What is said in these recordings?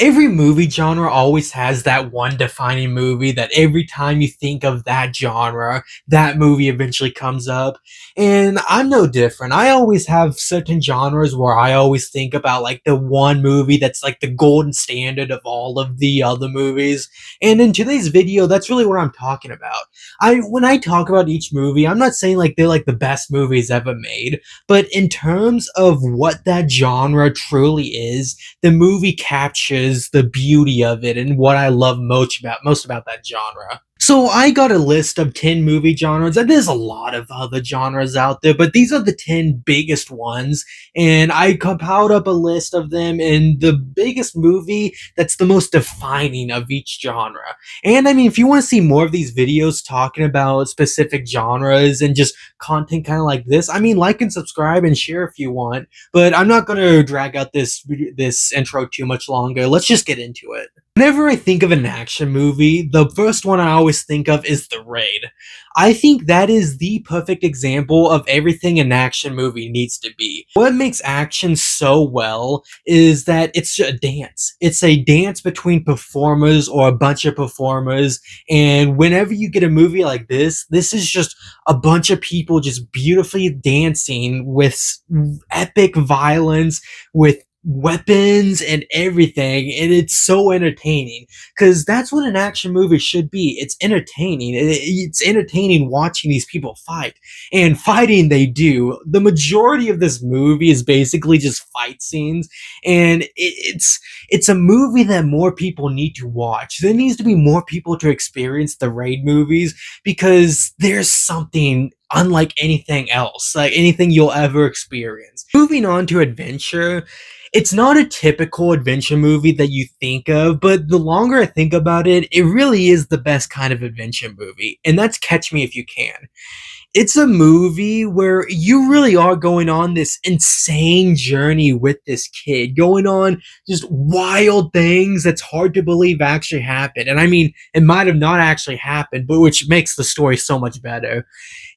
Every movie genre always has that one defining movie that every time you think of that genre, that movie eventually comes up. And I'm no different. I always have certain genres where I always think about like the one movie that's like the golden standard of all of the other movies. And in today's video, that's really what I'm talking about. When I talk about each movie, I'm not saying like they're like the best movies ever made, but in terms of what that genre truly is, the movie captures the beauty of it and what I love most about that genre. So I got a list of 10 movie genres, and there's a lot of other genres out there, but these are the 10 biggest ones, and I compiled up a list of them in the biggest movie that's the most defining of each genre. And I mean, if you want to see more of these videos talking about specific genres and just content kind of like this, I mean, like and subscribe and share if you want, but I'm not going to drag out this intro too much longer. Let's just get into it. Whenever I think of an action movie, the first one I always think of is The Raid. I think that is the perfect example of everything an action movie needs to be. What makes action so well is that it's a dance. It's a dance between performers or a bunch of performers, and whenever you get a movie like this is just a bunch of people just beautifully dancing with epic violence, with weapons and everything, and it's so entertaining because that's what an action movie should be. It's entertaining. It's entertaining watching these people fight, and fighting they do. The majority of this movie is basically just fight scenes, and it's a movie that more people need to watch. There needs to be more people to experience the Raid movies because there's something unlike anything else, like anything you'll ever experience. Moving on to adventure, it's not a typical adventure movie that you think of, but the longer I think about it, it really is the best kind of adventure movie, and that's Catch Me If You Can. It's a movie where you really are going on this insane journey with this kid, going on just wild things that's hard to believe actually happened. And I mean, it might have not actually happened, but which makes the story so much better.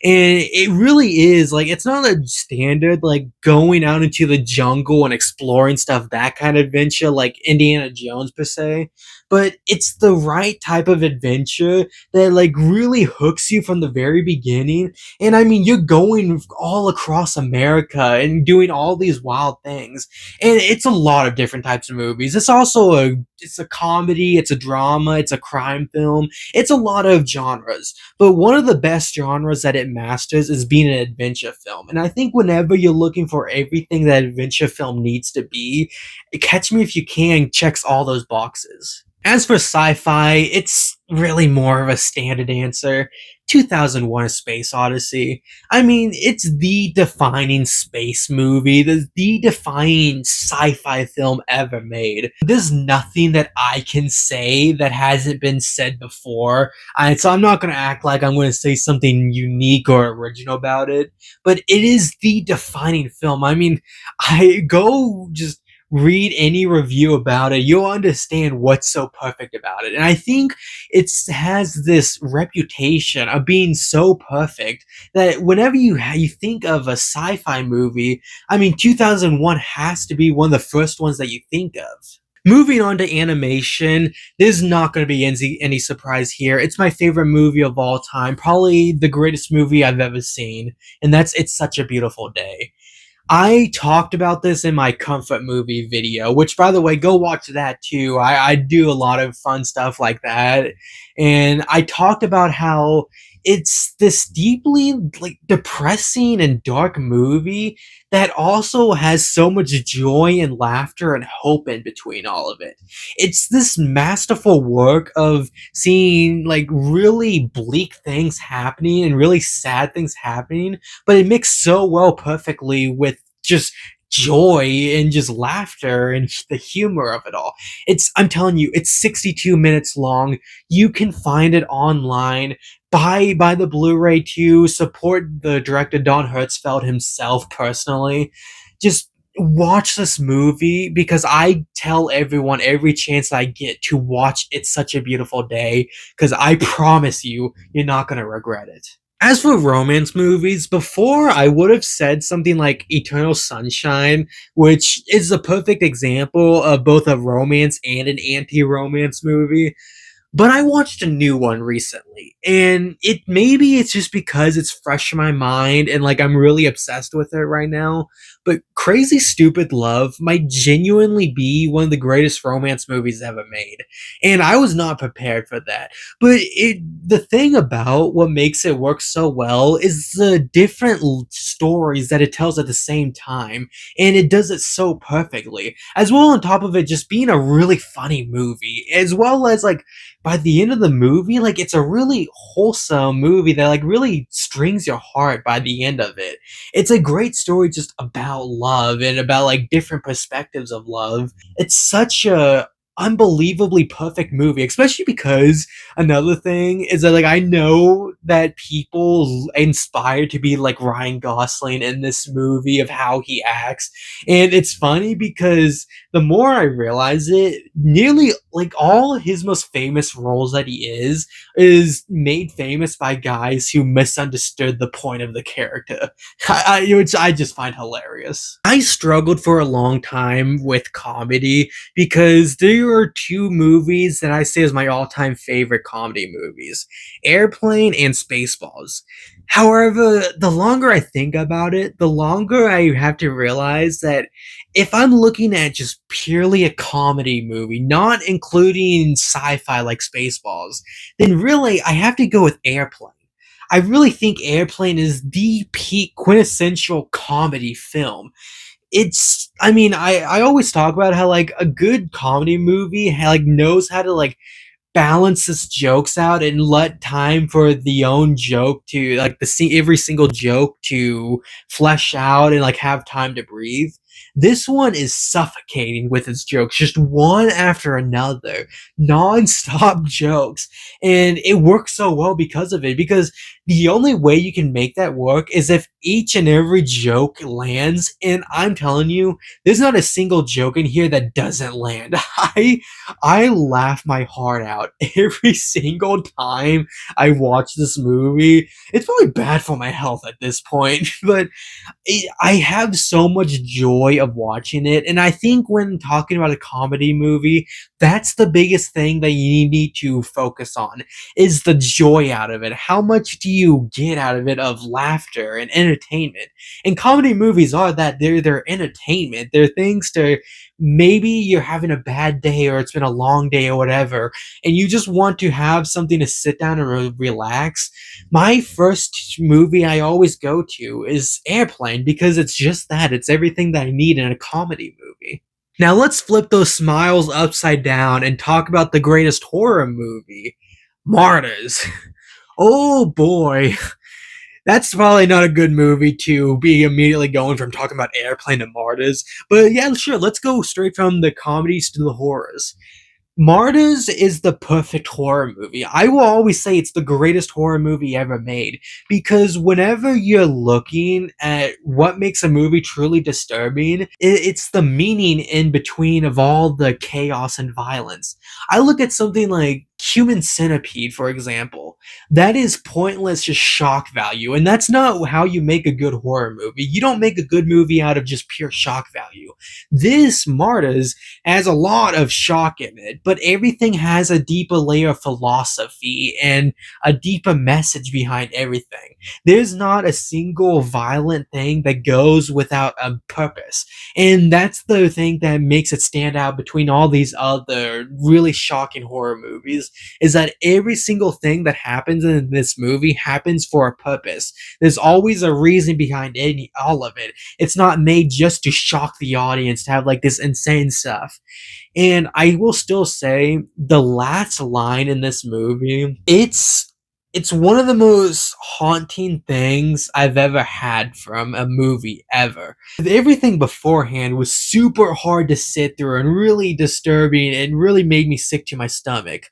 And it really is like it's not a standard like going out into the jungle and exploring stuff, that kind of adventure like Indiana Jones per se, but it's the right type of adventure that like really hooks you from the very beginning. And I mean, you're going all across America and doing all these wild things, and it's a lot of different types of movies. It's a comedy, it's a drama, it's a crime film, it's a lot of genres, but one of the best genres that it masters is being an adventure film. And I think whenever you're looking for everything that adventure film needs to be, Catch Me If You Can checks all those boxes. As for sci-fi, it's really more of a standard answer. 2001: A Space Odyssey. I mean, it's the defining space movie, the defining sci-fi film ever made. There's nothing that I can say that hasn't been said before, so I'm not going to act like I'm going to say something unique or original about it, but it is the defining film. I mean, I go just read any review about it, you'll understand what's so perfect about it. And I think it has this reputation of being so perfect that whenever you think of a sci-fi movie, I mean, 2001 has to be one of the first ones that you think of. Moving on to animation, there's not going to be any surprise here. It's my favorite movie of all time, probably the greatest movie I've ever seen, and that's It's Such a Beautiful Day. I talked about this in my comfort movie video, which by the way, go watch that too. I do a lot of fun stuff like that. And I talked about how it's this deeply like depressing and dark movie that also has so much joy and laughter and hope in between all of it. It's this masterful work of seeing like really bleak things happening and really sad things happening, but it mixed so well perfectly with just joy and just laughter and the humor of it all. I'm telling you, it's 62 minutes long. You can find it online. Buy the Blu-ray too. Support the director Don Hertzfeldt himself personally. Just watch this movie because I tell everyone every chance I get to watch It's Such a Beautiful Day because I promise you, you're not going to regret it. As for romance movies, before I would have said something like Eternal Sunshine, which is a perfect example of both a romance and an anti romance movie. But I watched a new one recently, and it maybe it's just because it's fresh in my mind and like I'm really obsessed with it right now. But Crazy Stupid Love might genuinely be one of the greatest romance movies ever made. And I was not prepared for that. But the thing about what makes it work so well is the different stories that it tells at the same time, and it does it so perfectly. As well on top of it just being a really funny movie, as well as like by the end of the movie, like it's a really wholesome movie that like really strings your heart by the end of it. It's a great story just about love and about like different perspectives of love. It's such a unbelievably perfect movie, especially because another thing is that like I know that people inspired to be like Ryan Gosling in this movie of how he acts. And it's funny because the more I realize it, nearly like all his most famous roles that he is made famous by guys who misunderstood the point of the character, which I just find hilarious. I struggled for a long time with comedy because there are two movies that I say is my all-time favorite comedy movies: Airplane and Spaceballs. However, the longer I think about it, the longer I have to realize that if I'm looking at just purely a comedy movie, not including sci-fi like Spaceballs, then really I have to go with Airplane. I really think Airplane is the peak quintessential comedy film. I mean, I always talk about how like a good comedy movie like knows how to like balance its jokes out and let time for the own joke to like every single joke to flesh out and like have time to breathe. This one is suffocating with its jokes, just one after another, non-stop jokes, and it works so well because of it. Because the only way you can make that work is if each and every joke lands, and I'm telling you, there's not a single joke in here that doesn't land. I laugh my heart out every single time I watch this movie. It's probably bad for my health at this point, but I have so much joy of watching it. And I think when talking about a comedy movie, that's the biggest thing that you need to focus on is the joy out of it. How much do you get out of it of laughter and entertainment? And comedy movies are that they're entertainment. They're things to maybe you're having a bad day or it's been a long day or whatever, and you just want to have something to sit down and relax. My first movie I always go to is Airplane because it's just that. It's everything that I need in a comedy movie. Now let's flip those smiles upside down and talk about the greatest horror movie, Martyrs. Oh boy, that's probably not a good movie to be immediately going from talking about Airplane to Martyrs. But yeah, sure, let's go straight from the comedies to the horrors. Martyrs is the perfect horror movie. I will always say it's the greatest horror movie ever made because whenever you're looking at what makes a movie truly disturbing, it's the meaning in between of all the chaos and violence. I look at something like Human Centipede, for example. That is pointless, just shock value, and that's not how you make a good horror movie. You don't make a good movie out of just pure shock value. This Martyrs has a lot of shock in it, but everything has a deeper layer of philosophy and a deeper message behind everything. There's not a single violent thing that goes without a purpose. And that's the thing that makes it stand out between all these other really shocking horror movies is that every single thing that happens in this movie happens for a purpose. There's always a reason behind all of it. It's not made just to shock the audience to have like this insane stuff. And I will still say the last line in this movie, it's one of the most haunting things I've ever had from a movie ever. Everything beforehand was super hard to sit through and really disturbing and really made me sick to my stomach.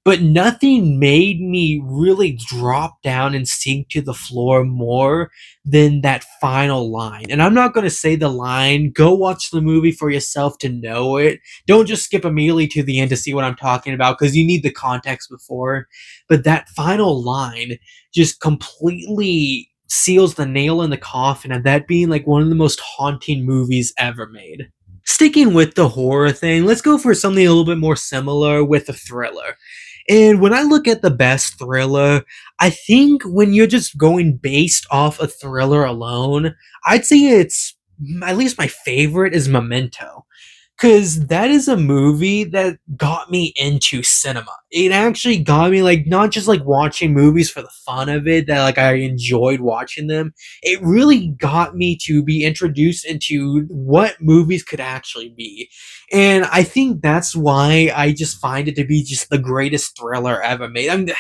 but nothing made me really drop down and sink to the floor more than that final line. And I'm not going to say the line. Go watch the movie for yourself to know it. Don't just skip immediately to the end to see what I'm talking about because you need the context before. But that final line just completely seals the nail in the coffin of that being like one of the most haunting movies ever made. Sticking with the horror thing, let's go for something a little bit more similar with a thriller. And when I look at the best thriller, I think when you're just going based off a thriller alone, I'd say it's at least my favorite is Memento. Cause that is a movie that got me into cinema. It actually got me like not just like watching movies for the fun of it, that like I enjoyed watching them. It really got me to be introduced into what movies could actually be. And I think that's why I just find it to be just the greatest thriller ever made.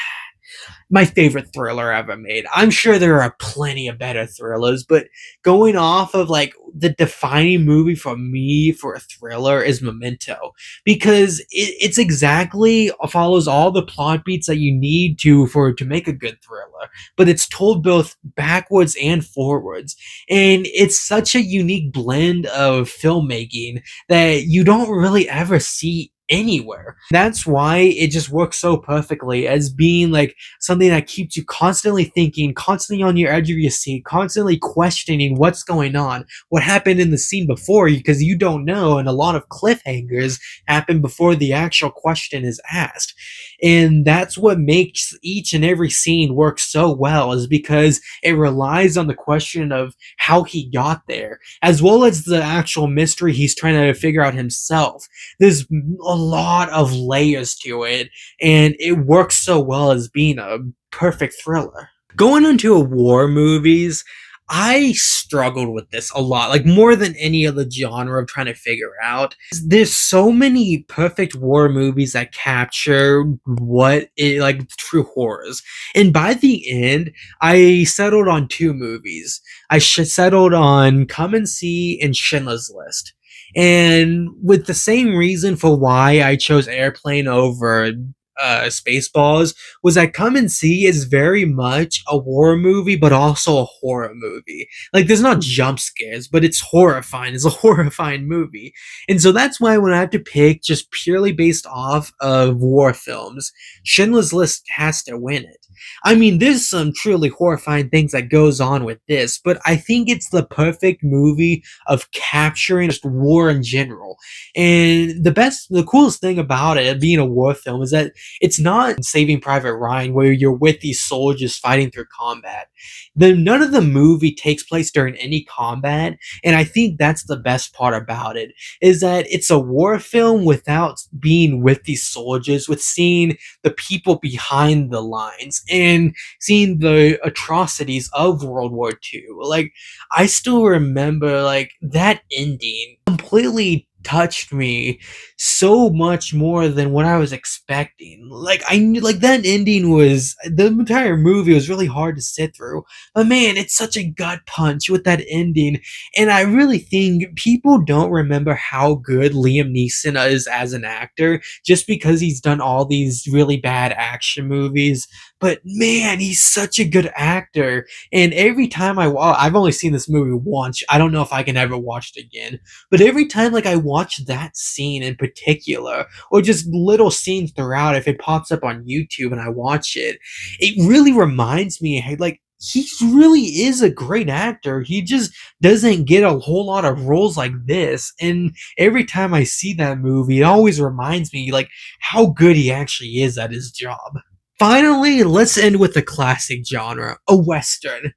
My favorite thriller ever made. I'm sure there are plenty of better thrillers, but going off of like the defining movie for me for a thriller is Memento because it's exactly follows all the plot beats that you need to make a good thriller, but it's told both backwards and forwards, and it's such a unique blend of filmmaking that you don't really ever see anywhere. That's why it just works so perfectly as being like something that keeps you constantly thinking, constantly on your edge of your seat, constantly questioning what's going on, what happened in the scene before you, because you don't know, and a lot of cliffhangers happen before the actual question is asked. And that's what makes each and every scene work so well, is because it relies on the question of how he got there, as well as the actual mystery he's trying to figure out himself. There's a lot of layers to it, and it works so well as being a perfect thriller. Going into a war movies, I struggled with this a lot, like more than any other genre of trying to figure out. There's so many perfect war movies that capture what it like true horrors. And by the end, I settled on two movies. Settled on Come and See and Schindler's List. And with the same reason for why I chose Airplane over Spaceballs, was that Come and See is very much a war movie, but also a horror movie. Like, there's not jump scares, but it's horrifying. It's a horrifying movie. And so that's why when I have to pick just purely based off of war films, Schindler's List has to win it. I mean, there's some truly horrifying things that goes on with this, but I think it's the perfect movie of capturing just war in general. And the coolest thing about it, being a war film, is that it's not Saving Private Ryan where you're with these soldiers fighting through combat. None of the movie takes place during any combat, and I think that's the best part about it, is that it's a war film without being with these soldiers, with seeing the people behind the lines and seeing the atrocities of World War II. Like, I still remember like that ending completely touched me so much more than what I was expecting. Like, I knew like that ending was the entire movie was really hard to sit through. But man, it's such a gut punch with that ending. And I really think people don't remember how good Liam Neeson is as an actor just because he's done all these really bad action movies. But man, he's such a good actor. And every time I've only seen this movie once. I don't know if I can ever watch it again. But every time like I watch that scene in particular, or just little scenes throughout, if it pops up on YouTube and I watch it, it really reminds me, hey, like he really is a great actor. He just doesn't get a whole lot of roles like this. And every time I see that movie, it always reminds me like how good he actually is at his job. Finally, let's end with the classic genre, a Western.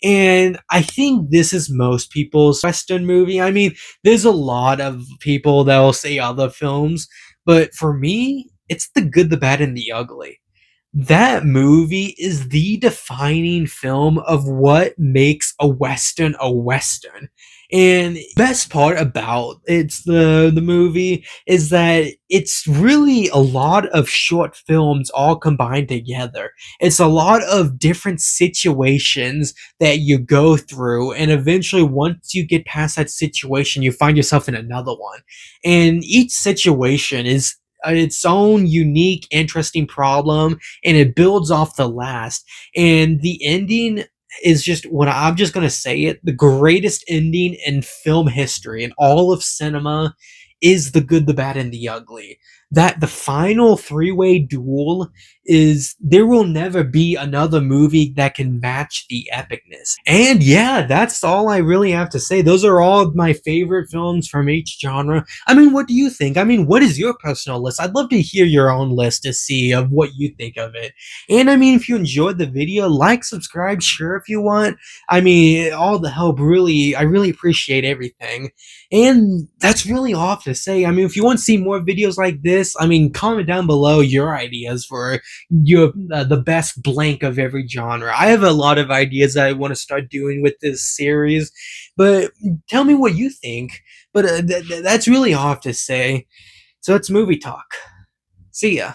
And I think this is most people's Western movie. I mean, there's a lot of people that will say other films, but for me, it's The Good, the Bad, and the Ugly. That movie is the defining film of what makes a Western a Western. And best part about the movie is that it's really a lot of short films all combined together. It's a lot of different situations that you go through, and eventually once you get past that situation, you find yourself in another one. And each situation is its own unique, interesting problem, and it builds off the last. And the ending is just what I'm just gonna say it, the greatest ending in film history in all of cinema is the good, the bad, and the ugly. That the final three-way duel is there will never be another movie that can match the epicness. And yeah, that's all I really have to say. Those are all of my favorite films from each genre. I mean, what do you think? I mean, what is your personal list? I'd love to hear your own list to see of what you think of it. And I mean, if you enjoyed the video, like, subscribe, share if you want. I mean, all the help really, I really appreciate everything. And that's really all I have to say. I mean, if you want to see more videos like this, I mean, comment down below your ideas for your the best blank of every genre. I have a lot of ideas that I want to start doing with this series, but tell me what you think. But that's really all I have to say. So it's movie talk. See ya.